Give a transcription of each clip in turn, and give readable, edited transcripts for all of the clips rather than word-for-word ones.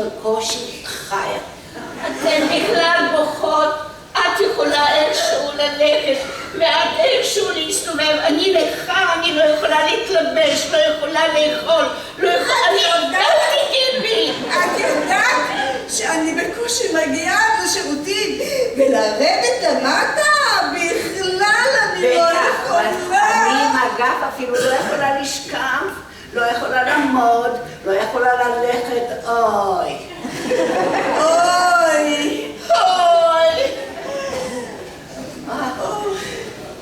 שבקושי חיה. אתן בכלל בוכות, את יכולה איכשהו ללכת, ואת איכשהו להסתובב. אני נכה, אני לא יכולה להתלבש, לא יכולה לאכול, לא יכולה... אני יודעת תגידי. את יודעת שאני בקושי מגיעה לשירותים, ולרדת למטה בכלל אני לא יכולה. אני עם הגף אפילו לא יכולה לשכב, לא יכולה לעמוד, לא יכולה ללכת, אוי. אוי. אוי.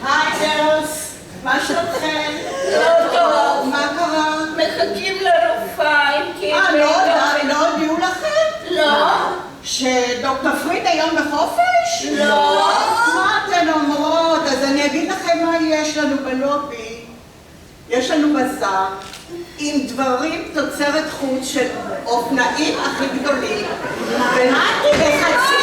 היי גרלס, מה שלומכם? לא טוב. מה קרה? מחכים לרופאה, כי... לא הודיעו לכם? לא. שדוקטור פריד היום בחופש? לא. מה אתן אומרות? אז אני אגיד לכם מה יש לנו בלובי. יש לנו בזאר עם דברים תוצרת חוץ של אופנאים הכי גדולים. וחצי